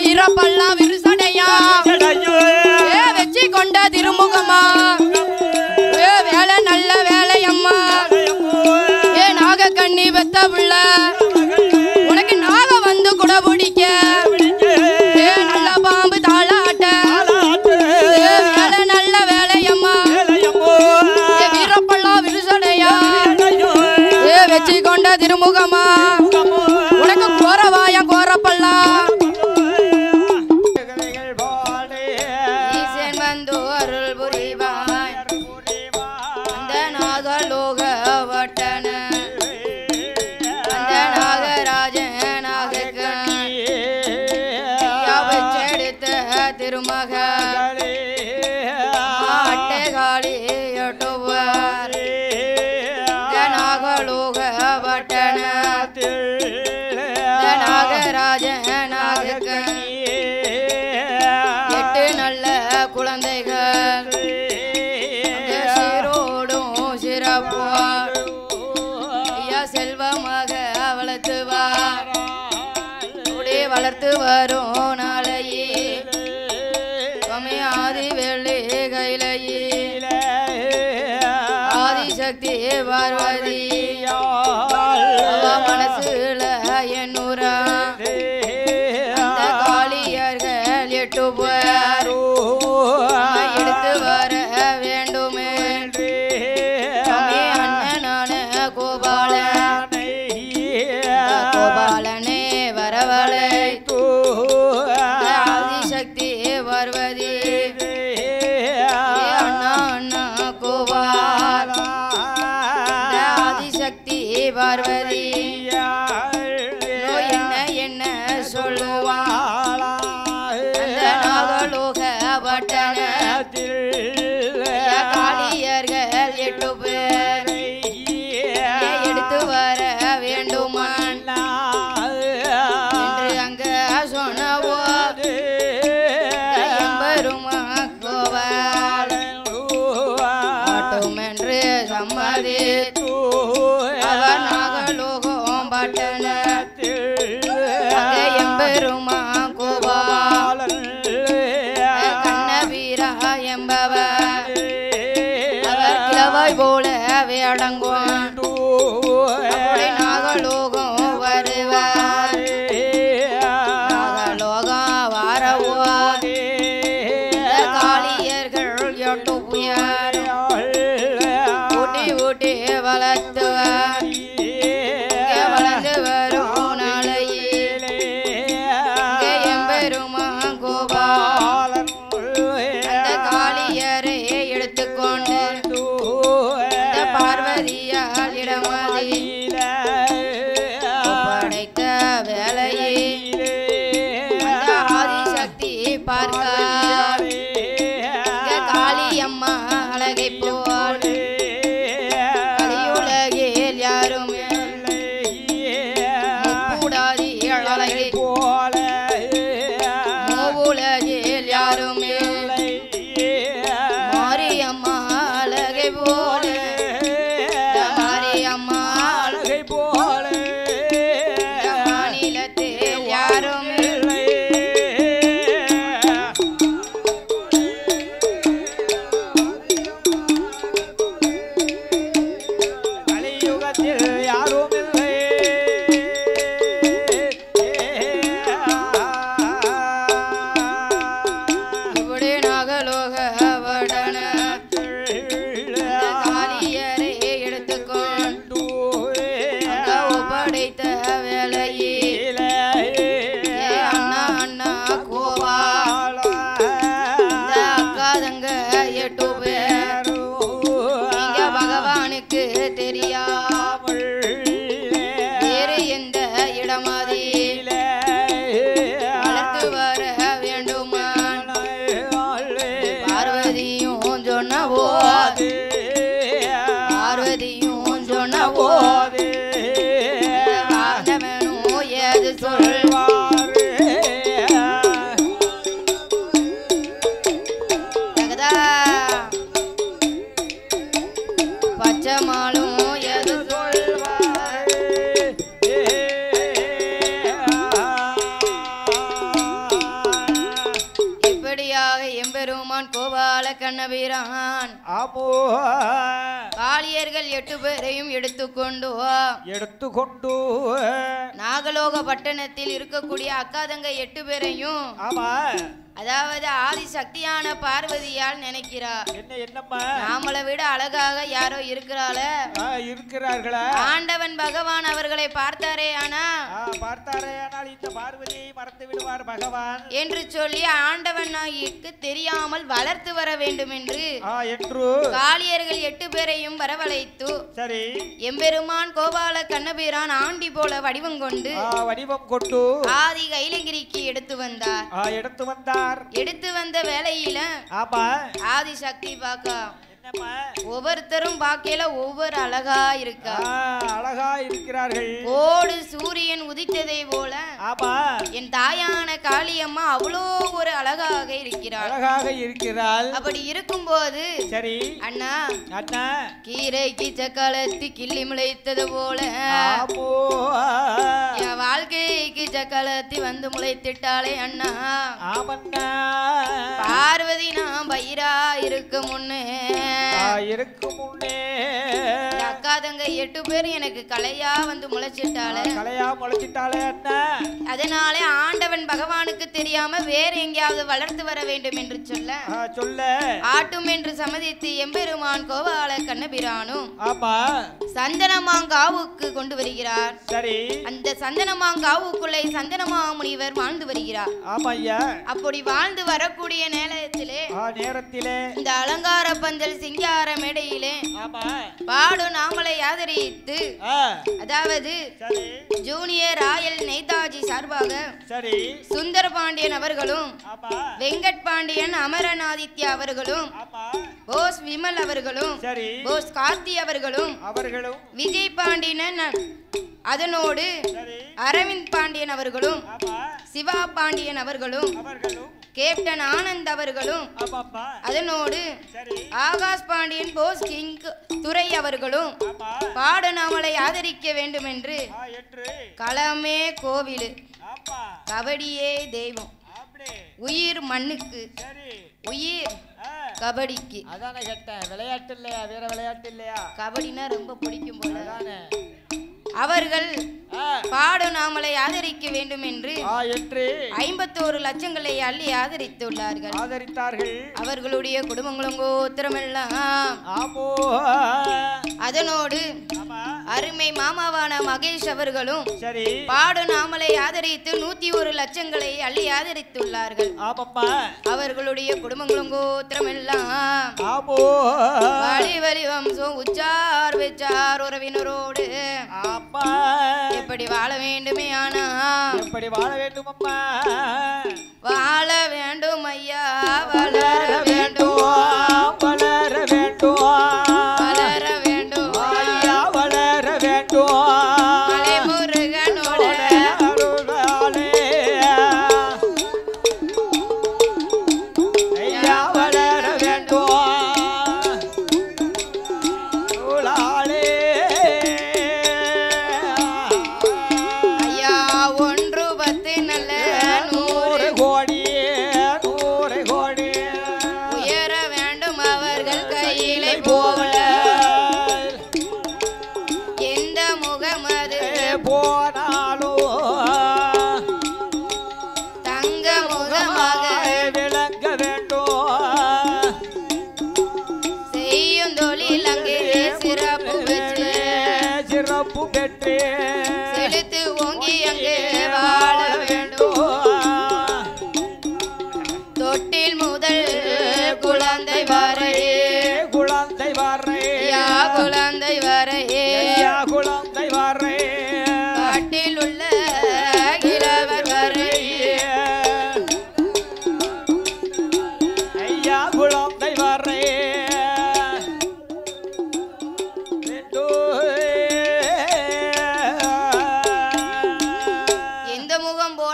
வீரப்பல்லா விருசடையா வெச்சி கொண்ட திருமுகமா வேலை நல்ல வேலையம்மா நாக கண்ணி பெத்த புள்ள உனக்கு நாக வந்து குட பிடிக்க நல்ல பாம்பு தாளாட்ட வேலை நல்ல வேலையம்மா வீரப்பல்லா விருசடையா வெச்சி கொண்ட திருமுகமா உனக்கு கோரவாயம் கோரப்பல்லா ஈசன் வந்து அருள் புரிவாய் அந்த நாகலோக வட்டன அந்த நாகராஜனாக வச்செடுத்த திருமக அட்டைகாளி ஒட்டுவார் நாகலோக வட்டன நாகராஜனாக எட்டு நல்ல குழந்தைகள் சீரோடும் சிறப்பார் ஐயா செல்வமாக வளர்த்துவார் வளர்த்து வரும் நாளையே ஆதி வெள்ளி கையிலையே ஆதிசக்தி பார்வதி மனசுல என்னூரா அந்த காளியர்கள் 8 பேர் எடுத்து வர வேண்டுமே அண்ணனான கோபாலனே வரவழை ஆதிசக்தி பார்வதி அண்ணா அண்ணா கோபால ஆதிசக்தி பார்வதி என்ன என்ன சொல்லுவாள் அந்த நாகலோக பட்டணத்தில் காளியர்கள் 8 பேர் எடுத்து வர வேண்டுமான் என்று அங்க சொன்னவோ பெருமா கோவால் மட்டும் என்று சம்மதி அவர் நாகலோகம் பட்டணத்தில் எம்பெருமா கோபால் கண்ணவீரா என்பவர் அவர் கிழவாய் போல வேடங்குவான் நாகலோகம் வருவார் நாகலோகம் வாரவோ காளியர்கள் 8 புயர் ஊட்டி ஊட்டி வளர்த்துவார் வளர்ந்து வரும் நாளையில் கண்ணபிரான் ஆமோ காளியர்கள் 8 பேரையும் எடுத்துக்கொண்டு நாகலோக பட்டணத்தில் இருக்கக்கூடிய அக்காதங்க 8 பேரையும் ஆமா அதாவது ஆதி சக்தியான பார்வதியால் நினைக்கிறா. என்னம்மா நாமளை விட அழகாக யாரோ இருக்கிறார்களா? ஆண்டவன் பகவான் அவர்களை பார்த்தாரே ஆனால் இந்த பார்வதியை மறந்து விடுவார் பகவான் என்று சொல்லி ஆண்டவன் நாய்க்கு தெரியாமல் வளர்த்து வர வேண்டும் என்று காளியர்கள் 8 பேரையும் வரவழைத்து சரி எம்பெருமான் கோபால கண்ணபிரான் ஆண்டி போல வடிவம் கொண்டு ஆதி கைலகிரிக்கு எடுத்து வந்தார். எடுத்து வந்த வேளையில ஆதி சக்தி பாக்கா ஒவ்வொருத்தரும் பாக்கையில ஒவ்வொரு அழகா இருக்கிறார்கள். ஓடு சூரியன் உதித்ததை போல என் தாயான காளியம்மா அவ்வளோ ஒரு அழகாக இருக்கிறாள். அப்படி இருக்கும் போது சரி அண்ணா கீரைக்கு சக்காலத்தி கிள்ளி முளைத்தது போல என் வாழ்க்கைக்கு சக்காலத்தி வந்து முளைத்திட்டாளே அண்ணா. பார்வதி நான் பயிரா இருக்கும் முன்னே அக்காதங்க 8 பேர் எனக்கு கலையா வந்து முளைச்சிட்டாளே அதனால ஆண்டவன் பகவானுக்கு தெரியாம வேற எங்கேயாவது வளர்த்து வர வேண்டும் என்று சொல்ல ஆட்டும் என்று சம்மதித்து எம்பெருமான் கோபால கண்ணபிரானும் சந்தனமாங்காவுக்கு கொண்டு வருகிறார். அந்த சந்தனமாங்காவுக்குள்ளே சந்தனமாமுனிவர் வாழ்ந்து வருகிறார். அப்படி வாழ்ந்து வரக்கூடிய நேரத்திலே இந்த அலங்கார பந்தல் சிங்கார மேடையிலே பாடு நாமலை ஆதரித்து அதாவது ஜூனியர் ராயல் நேதாஜி சார்பாக சுந்தர பாண்டியன் அவர்களும் வெங்கட் பாண்டியன் அமரநாதித்யா அவர்களும் போஸ் விமல் அவர்களும் போஸ் கார்த்தி அவர்களும் விஜய் பாண்டியன் அதனோடு அரவிந்த் பாண்டியன் அவர்களும் சிவா பாண்டியன் அவர்களும் கேப்டன் ஆனந்த் அவர்களும் அதனோடு ஆகாஷ் பாண்டியன் போஸ் கிங் துரை அவர்களும் பாடநாமலை ஆதரிக்க வேண்டும் என்று களமே கோவில் கபடியே தெய்வம் உயிர் மண்ணுக்கு உயிர் கபடிக்கு விளையாட்டு இல்லையா? வேற விளையாட்டு இல்லையா? கபடினா ரொம்ப பிடிக்கும் போல அவர்கள் பாடநாமலை ஆதரிக்க வேண்டும் என்று 51 லட்சங்களை அள்ளி ஆதரித்தார்கள். அவர்களுடைய குடும்பங்களும் கோத்திரமெல்லாம் அதனோடு அருமை மாமாவான மகேஷ் அவர்களும் பாடநாமலை ஆதரித்து 101 லட்சங்களை அள்ளி ஆதரித்துள்ளார்கள். அவர்களுடைய குடும்பங்களும் கோத்திரமெல்லாம் வழி வழி வம்சம் உச்சார் வெச்சார் உறவினரோடு எப்படி வாழ வேண்டுமே ஆனா எப்படி வாழ வேண்டும் அம்மா வாழ வேண்டும் ஐயா வளர வேண்டும் வளர வேண்டும் வளர வேண்டும் ஐயா வளர வேண்டும் மலைமுருகனோட ஐயா வளர வேண்டும் ஐயா 1 10 நல்ல 100 கோடி 100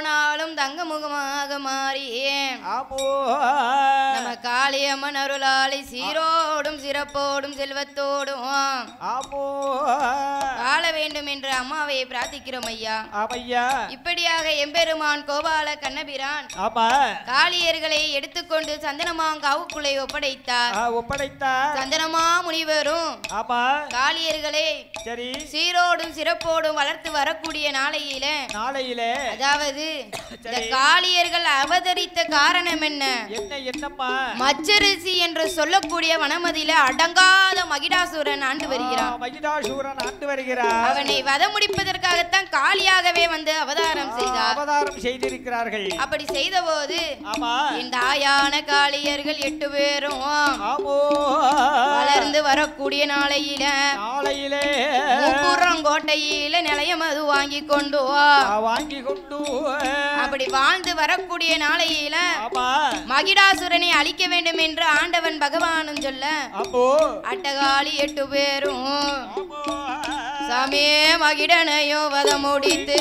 ஆனாலும் தங்க முகமாக மாறியே நம்ம காளியம்மன் அருளாலை சீரோடும் சிறப்போடும் செல்வத்தோடும் வாழ வேண்டும் என்று அம்மாவை பிரார்த்திக்கிறோம் ஐயா. இப்படியாக எம்பெருமான் கோபால கண்ணபிரான் காளியர்களை எடுத்துக்கொண்டு சந்தனமாங்காவுக்குள்ளே ஒப்படைத்தார். சந்தனமா முனிவரும் காளியர்களை சீரோடும் சிறப்போடும் வளர்த்து வரக்கூடிய நாளையில அதாவது இந்த காளியர்கள் அவதரித்த காரணம் என்ன? மச்சரிசி என்று சொல்லக்கூடிய வனமதியில அடங்காத மகிடாசுரன் ஆண்டு வருகிறான். அவனை வத முடிப்பதற்காகத்தான் காளியாகவே வந்து அவதாரம் செய்திருக்கிறார்கள். அப்படி செய்த போது இந்த தாயான காளியர்கள் 8 பேரும் வளர்ந்து வரக்கூடிய நாளையில கோட்டையில நிலையம் அது வாங்கி கொண்டு அப்படி வாழ்ந்து வரக்கூடிய நாளையில மகிடாசுரனை அழிக்க வேண்டும் என்று ஆண்டவன் பகவானும் சொல்ல அட்டகாளி 8 பேரும் சாமியே மகிடனையும் வத முடித்து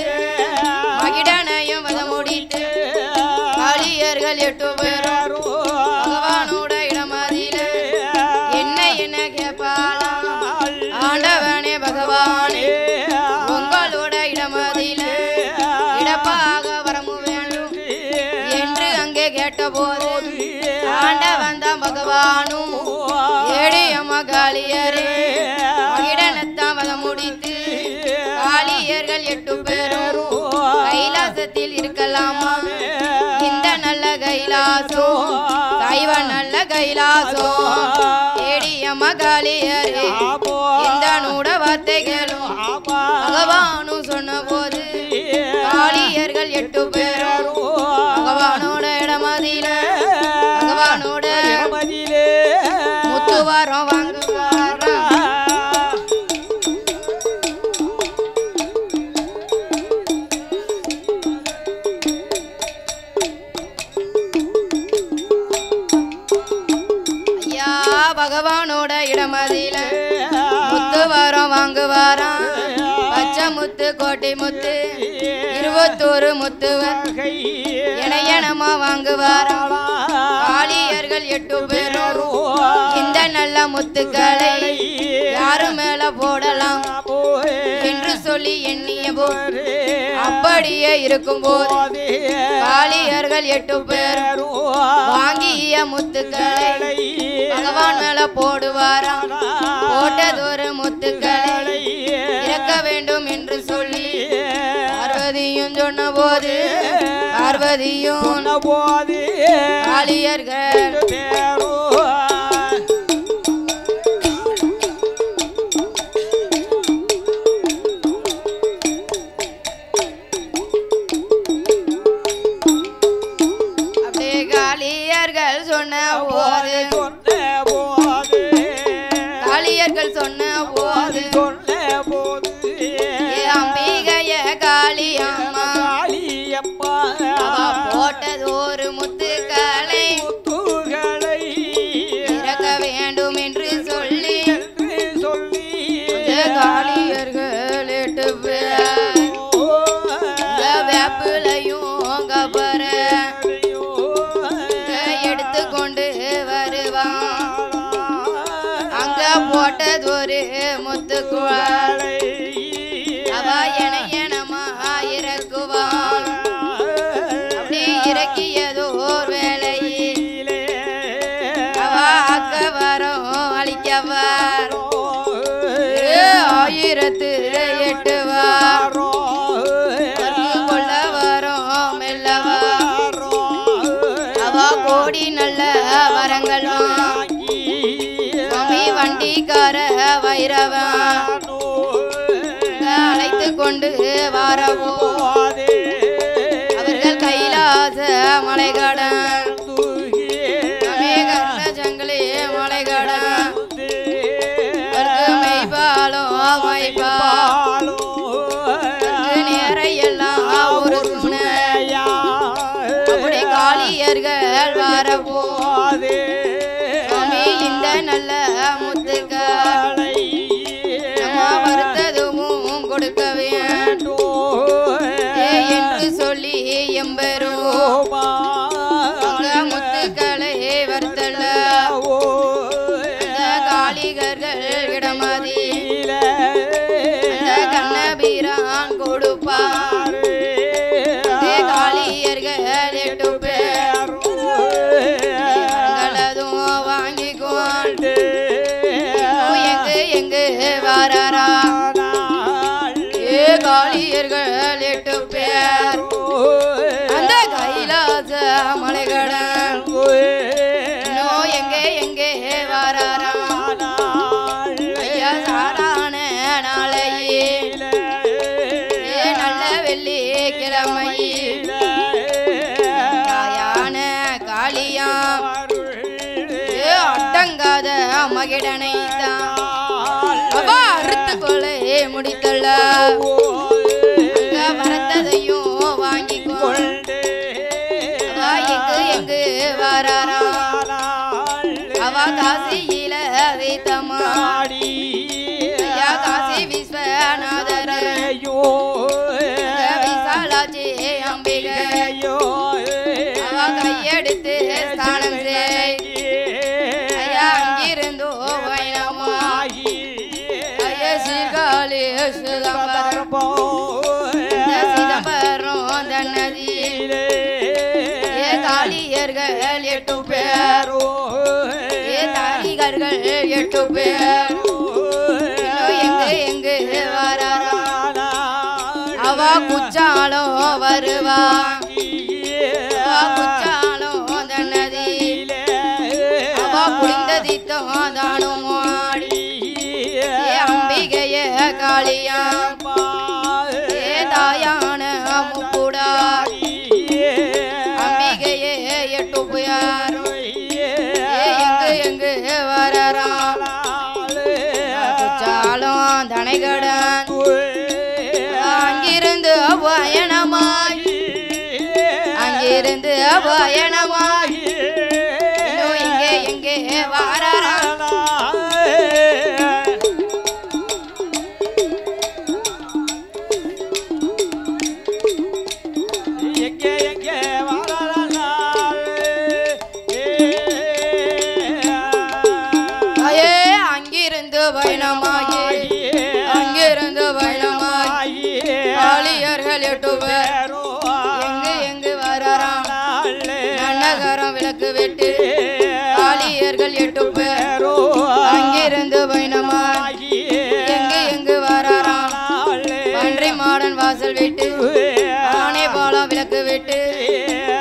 காளியர்கள் 8 பேரும் பகவானோட இடமதியில என்ன கேட்பாளா ஆண்டவனே பகவானே உங்களோட இடமதியில இடப்பாக வரமும் வேண்டும் என்று அங்கே கேட்ட போது ஆண்டவன் தான் பகவானும் ஏடியம்மா காளியரே மகிடனத்தான் வத முடித்து காளியர்கள் 8 பேரும் கைலாசத்தில் இருக்கலாமா? இந்த நல்ல கைலாசம் சைவ நல்ல கைலாசம் ஏடியம்மா காளியரே இந்த நூட வார்த்தைகளும் பகவானும் சொன்ன போது காளியர்கள் 8 பேரும் பகவானோட இடமதியில பகவானோட முத்துவாரம் வாங்குவாரா. ஐயா பகவானோட இடமதியில முத்துவாரம் வாங்குவாராம். பச்சை முத்து கோட்டை முத்து 21 முத்து இணையனமா வாங்குவாராம். காளியர்கள் 8 பேரும் இந்த நல்ல முத்துக்களை யாரு மேல போடலாம் என்று சொல்லி எண்ணிய போது அப்படியே இருக்கும் போது காளியர்கள் 8 பேரும் வாங்கிய முத்துக்களை பகவான் மேல போடுவாராம். போட்டதொரு முத்துக்களை இறக்க வேண்டும் என்று சொல்லி பார்வதியும் சொன்ன போது காளியர்கள் அப்படியே காளியர்கள் சொன்ன போது அம்பிகைய காளியம்மா போட்டதொரு முத்துக்களை இறக்க வேண்டும் என்று சொல்லி காளியர்கள் 8 பேர் வேப்பிலையும் கபர எடுத்துக்கொண்டு வருவான். அங்க போட்டதொரு முத்துக்குழாய் அவ எனையனமா இறக்குவாள். அப்படி இறக்கியதோர் வேளையிலே அவ அக்கவரம் அழிக்கவர் 1008 கொள்ள வரும் மெல்லவர் அவ கோடி நல்ல வரங்களும் சுவாமி வண்டிக்கார வைரவன் அழைத்து கொண்டு வரவோ அவர்கள் கைலாச மலைகடன் ஜங்களே மலைகடன் மெய்பாலும் நேரையெல்லாம் ஒரு துணையா அப்படி காளியர்கள் வரவோ இந்த நல்ல முத்துக்களை நம்ம வருத்ததும் கொடுக்க வேண்டும் என்று சொல்லி எம்பெரும் முத்துக்களை வருத்தல்ல காளிகர்கள் இடமதி கண்ணபிரான் கொடுப்பார் காளியர்கள் 8 பேர் வாங்கி கொண்டு எங்கு வாராரா காளியர்கள் 8 பேர் அந்த கைலாச மலைகடன் எங்கே வாராரா ஐயா சாரான நாளையே நல்ல வெள்ளி கிழமையில் தாயான காளியாம் அடங்காத மகிடனை தான் அறுத்து கொலை முடித்தல்ல வரத்ததையும் வாங்கி கொண்டு எங்கு வாராரா அவ காசியில வைத்தமாடி காசி விஸ்வநாதரையோ விசாலாச்சி அம்பிகையோ அவ கையெடுத்து ஸ்தானம் செய்து அங்கிருந்தோ வைணமாகி சீர்காழி சிதம்பரம் தன்னதியிலே காளியர்கள் 8 பேரோ தாரிகர்கள் 8 பேர் எங்கு வாராரா அவ குச்சாலும் வருவா குச்சாலும் தன்னதியிலே அவ புரிந்ததித்தோ தானும் மாடி அம்பிகைய காளியாம் தாயான முப்புடாடி அம்பிகையே 8 பேர் எங்கு வரரா குச்சாலும் தனைகடன் அங்கிருந்து பயணமாகி எங்கே வரரா அங்கிருந்து பயணமாகி காளியர்கள் 8 பேர் எங்கு வரராம் நன்னகரம் விளக்கு வெட்டு காளியர்கள் 8 பேர் அங்கிருந்து பயணமாகி எங்கு வரராம் பன்றி மாடன் வாசல் விட்டு ஆனை பாலம் விளக்கு விட்டு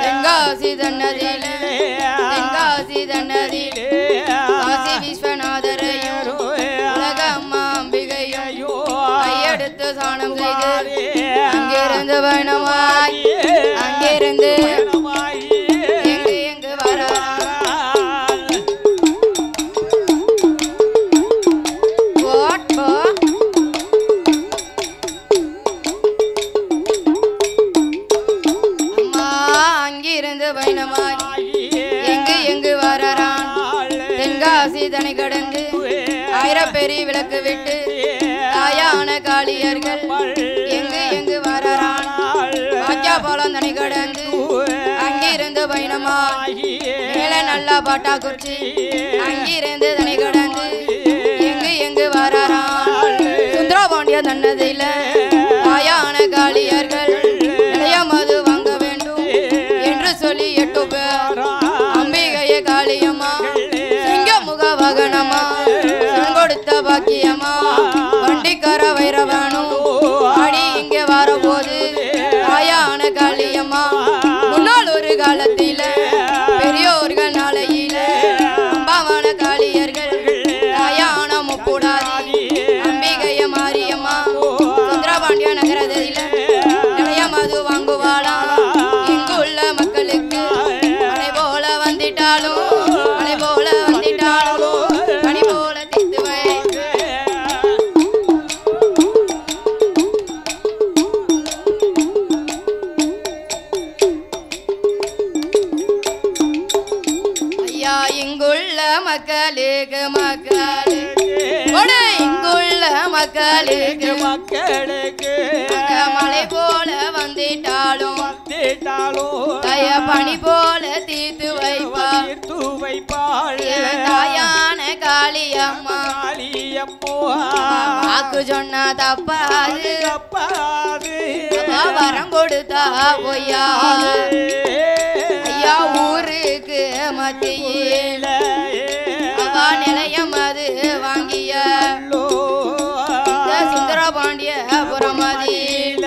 தென்காசி தன்னதியிலே காசி விஸ்வநாதரையும் உலக அம்மா அம்பிகையும் கையெடுத்து சாணம் செய்து அங்கிருந்து பயணமாய் அங்கிருந்து எங்கு வரா அம்மா அங்கிருந்து பயணமாய் எங்கு வரரான் தென்காசி தனி கடந்து 1000 பெரிய விளக்கு விட்டு தாயான காளியர்கள் எங்கு வரரான் பாஜா போலம் தனி கடந்து அங்கிருந்து பயணமாய் மேலே நல்லா பாட்டா குறிச்சி அங்கிருந்து தனி கடந்து எங்கு வரரான் சுந்தரபாண்டிய தன்னதில தாயான காளியர்கள் மது வாங்க வேண்டும் என்று சொல்லி 8 பேர் அம்பிகைய காளியம்மா சிங்கமுக வாகனமா கொடுத்த பாக்கியம்மா வண்டிக்கார வைரவனும் ஆடி இங்கே வரபோது தாயான காளியம்மா முன்னாள் ஒரு காலத்தில பெரியோர்கள் நாளையில அம்பாவான காளியர்கள் தாயான முப்புடாதி அம்பிகைய மாரியம்மா சுந்தரபாண்டிய நகரத்தில நிறைய மது வாங்குவாளா இங்கு உள்ள மக்களுக்கு மழை போல வந்துட்டாலும் பனி போல தித்துவை ஐயா இங்குள்ள மக்களுக்கு இங்குள்ள மக்களுக்கு மலை போல வந்துட்டாலும் தய பணி போல தீர்த்து வைப்பாள் தாயான காளியம்மா வாக்கு சொன்னா தப்பாது வரம் கொடுத்தா பொய்யா ஐயா ஊருக்கு மத்தியில நிலையம் அது வாங்கிய சுந்தரபாண்டிய புறமதியில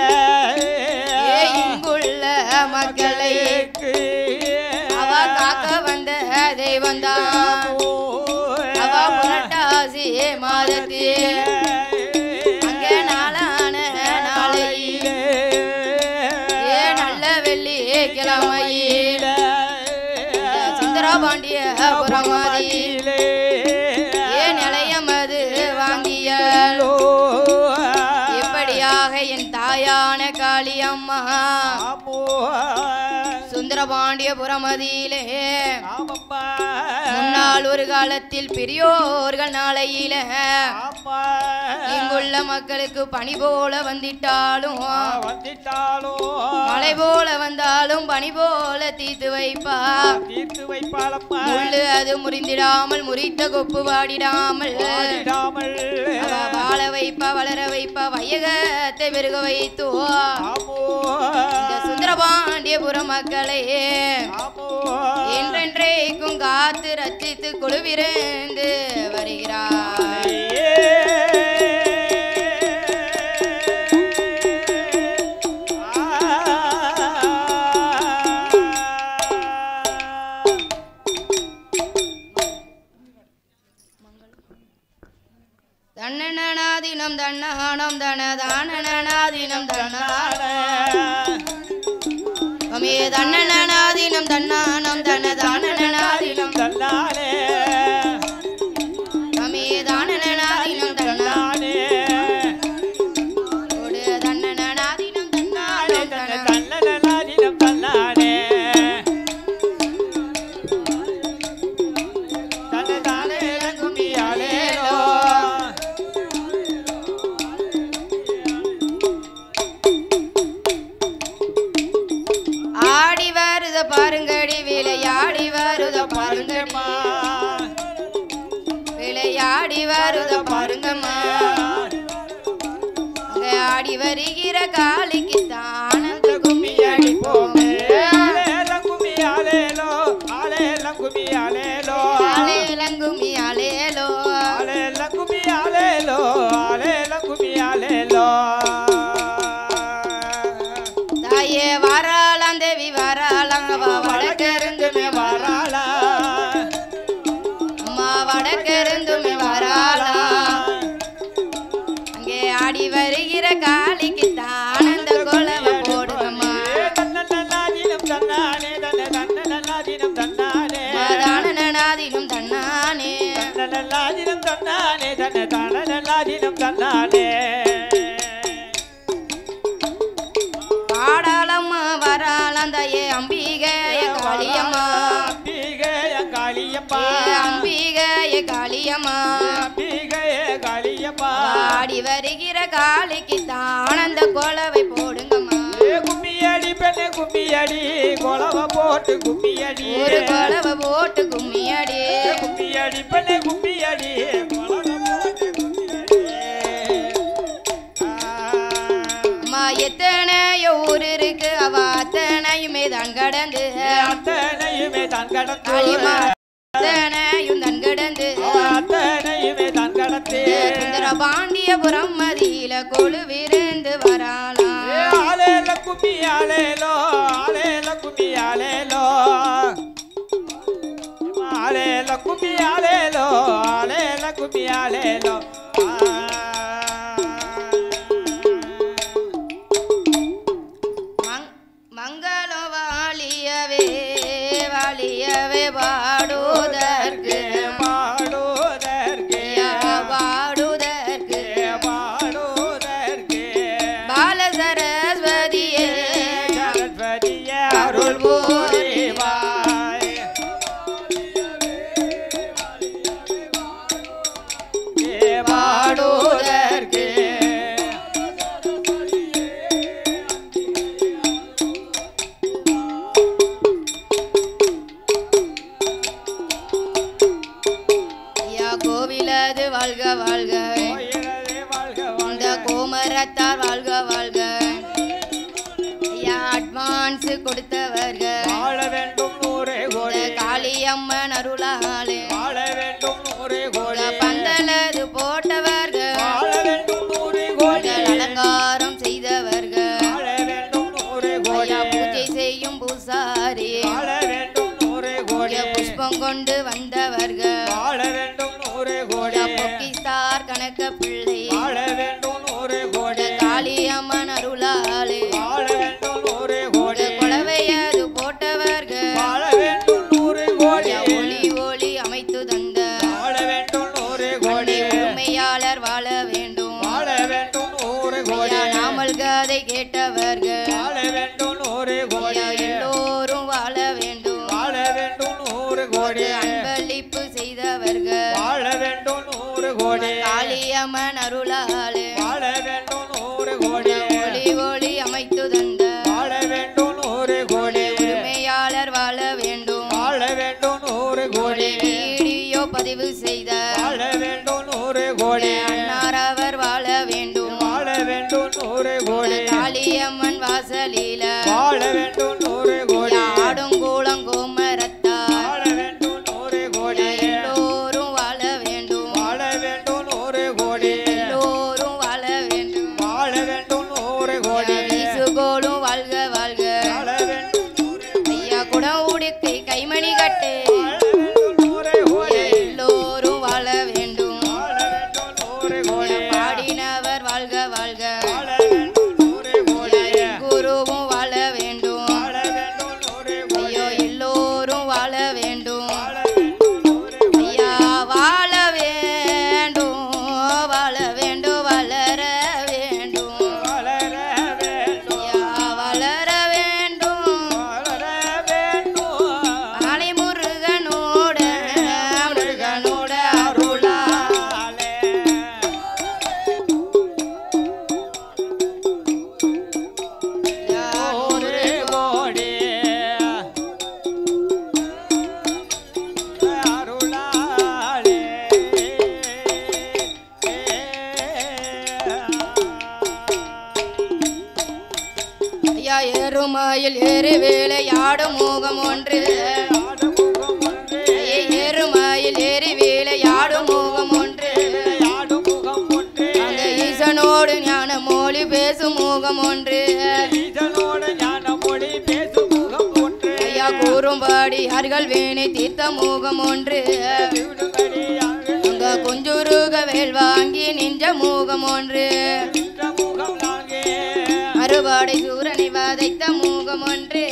இங்குள்ள மக்களை அவ காக்க வந்த தெய்வந்தான் அவ புரட்டாசி மாதத்தில் அங்கே நாளான நாளையில நல்ல வெள்ளி கிழமையில சுந்தரபாண்டிய புறமதியிலே நிலையம் அது வாங்கிய இப்படியாக என் தாயான காளியம்மா சுந்தரபாண்டிய புறமதியிலே முன்னாள் ஒரு காலத்தில் பெரியோர்கள் நாளையில இங்குள்ள மக்களுக்கு பனி போல வந்திட்டாலும் மழை போல வந்தாலும் பனி போல தீர்த்து வைப்பாள் முள்ளு அது முறிந்திடாமல் முறித்த கொப்பு வாடிடாமல் வாழ வைப்பா வளர வைப்பா வையகத்தை பெருக வைத்தோ இந்த சுந்தரபாண்டியபுரம் மக்களே என்றென்றைக்கும் காத்து ரச்சித்து குழுவிருந்து வருகிறார் தன்னனாதினம் தன்னானம் தனதானனாதினம் தன்னான அமே தன்னனாதினம் தன்னானம் தனதானனாதினம் தன்னானே அமே தானனாதினம் தன்னானே ஓடு தன்னனாதினம் தன்னானே தன்னனாதினம் தன்னானே தன்னதானே குமியாலேலோ ஆடி வருத பாருங்கடி விளையாடி வருத பாருங்கம்மா விளையாடி வருத பாருங்கம்மா ஆடி வருகிற காளிக்கு தானந்த கும்மி அடிப்போமே கும்மி ஆலேலோ ஆலேலம் கும்மி ஆலேலோ ஆலேலம் கும்மி ஆலேலோ ஆலேலம் கும்மி ஆலேலோ ஆலேலம் கும்மி ஆலேலோ தாயே வாராளாம் தேவி வாராளாம் வடக்கிருந்துமே வாராளா அம்மா வடக்கிருந்துமே வாராளா அங்கே ஆடி வருகிற காளிக்கு தானந்த கொலவ போடுங்கம்மா தன்னனாதினம் தன்னானே தன்னனாதினம் தன்னானே தானனாதினம் தன்னானே தன்னனாதினம் தன்னானே தன்னனாதினம் தன்னானே பாடாளம்மா வராளம் தாயே அம்பிகைய காளியம்மா அம்பிகைய காளியம்மா அம்பிகைய காளியம்மா அம்பிகைய காளியம்மா ஆடி வருகிற காளிக்கு தானந்த கொலவை போடுங்கம்மா கும்மியடி பெண்ணே கும்மியடி கொலவை போட்டு கும்மியடி ஒரு கொலவை போட்டு கும்மியடி கும்மியடி பெண்ணே கும்மியடி கொலவை போட்டு அம்மா எத்தனையோ ஊர் இருக்கு அவ அத்தனையுமே தான் கடந்து அத்தனையுமே தான் கடந்து அத்தனையும் தான் கடந்து அத்தனையுமே தான் கடந்து சுந்தரபாண்டியபுரம் மதியில கொழுவிருந்து வராளா ஆலேல கும்மி ஆலேலோ ஆலேல கும்மி ஆலேலோ ஆலேல கும்மி ஆலேலோ ஆலேல கும்மி ஆலேலோ மங்களம் வாழியவே வாழியவே பாடுதற்கு பாடுதற்கு பாடுதற்கு பாடுதற்கு பால சரஸ்வதியே சரஸ்வதியே அருள் புரிவாய் வாழ்க வாழ்க இந்த கோமரத்தார் வாழ்க வாழ்க ஐயா அட்வான்ஸ் கொடுத்தவர்கள் வாழ வேண்டும் நூறே கோடி காளியம்மன் அருளாலே வாழ வேண்டும் நூறே கோடி பந்தலது போட்டவர்கள் வாழ வேண்டும் நூறே கோடி அலங்காரம் செய்தவர்கள் வாழ வேண்டும் நூறே கோடி பூஜை செய்யும் பூசாரி வாழ வேண்டும் நூறே கோடி புஷ்பம் கொண்டு வந்தவர்கள் வாழ வேண்டும் நூறே கோடி பொக்கிஸ்தார் கணக்க பிள்ளை வாழ வேண்டும் நூறே கோடி காளியம்மன் அருளாலே வாழ வேண்டும் நூறே கோடி குலவையது போட்டவர்கள் வாழ வேண்டும் நூறே கோடி ஒளி ஒளி அமைத்து தந்த வாழ வேண்டும் நூறே கோடி உண்மையாளர் வாழ வேண்டும் வாழ வேண்டும் நூறே கோடி நாமல் கதை கேட்டவர்கள் வாழ வேண்டும் நூறே கோடி எல்லோரும் வாழ வேண்டும் வாழ வேண்டும் நூறே கோடி அன்பளிப்பு செய்தவர்கள் வாழ வேண்டும் நூறே கோடி காளியம்மன் அருளாலே வாழ வேண்டும் நூறே கோடி ஒளி ஒளி அமைத்து தந்த வாழ வேண்டும் நூறே கோடி உண்மையாளர் வாழ வேண்டும் வாழ வேண்டும் நூறே கோடி வீடியோ பதிவு செய்த வாழ வேண்டும் நூறே கோடி அன்னாரவர் வாழ வேண்டும் வாழ வேண்டும் நூறே கோடி காளியம்மன் வாசலில வாழ வேண்டும் நூறே கோடி ஆடும் கூலம் கோமரத்தா வாழ வேண்டும் நூறே கோடி எல்லோரும் வாழ வேண்டும் வாழ வேண்டும் நூறே கோடி எல்லோரும் வாழ வேண்டும் வாழ வேண்டும் நூறே கோடி வீசுகோளும் வாழ்க வாழ்க வாழ வேண்டும் நூறே ஐயா குடம் உடுக்கை கைமணி கட்டு நூறே கோடி எல்லோரும் வாழ வேண்டும் வாழ வேண்டும் நூறே கோடி பாடினவர் வாழ்க வாழ்க வாழ வேண்டும் நூறே கோடி குருவும் வாழ வேண்டும் வாழ வேண்டும் நூறே கோடி ஐயோ எல்லோரும் வாழ வேண்டும் வாழ வேண்டும் நூறே கோடி ஐயா வாழ வேண்டும் வாழ வேண்டும் வளர வேண்டும் வளர வேண்டும் ஐயா வளர வேண்டும் வளர வேண்டும் காளி முருகனோட முருகனோட அருளா ஆலே நூறே கோடி அருளாலே ஐயா எருமாயில் ஏறு வேலையாடும் மோகம் ஒன்று ஆடுமுகம் ஒன்றே எருமாயில் ஏறி வேலையாடும் மோகம் ஒன்று ஆடும் முகம் ஒன்றே அங்க ஈசனோடு ஞான மொழி பேசும் மோகம் ஒன்று ஈசனோட ஞான மொழி பேசும் முகம் ஒன்றே ஐயா கூறும்படி அர்கள் வேணி தீர்த்த மோகம் ஒன்று விடுதடியாக அங்க கொஞ்சுருக வேல் வாங்கி நின்ற மோகம் ஒன்று நின்ற முகம் நாங்கே அறுபாடை சூரனை வதைத்த மோகம் ஒன்று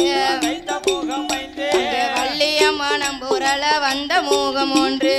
வைத்த முகம் வைத்தே அங்க வள்ளியம்மனம் புரள வந்த மோகம் ஒன்று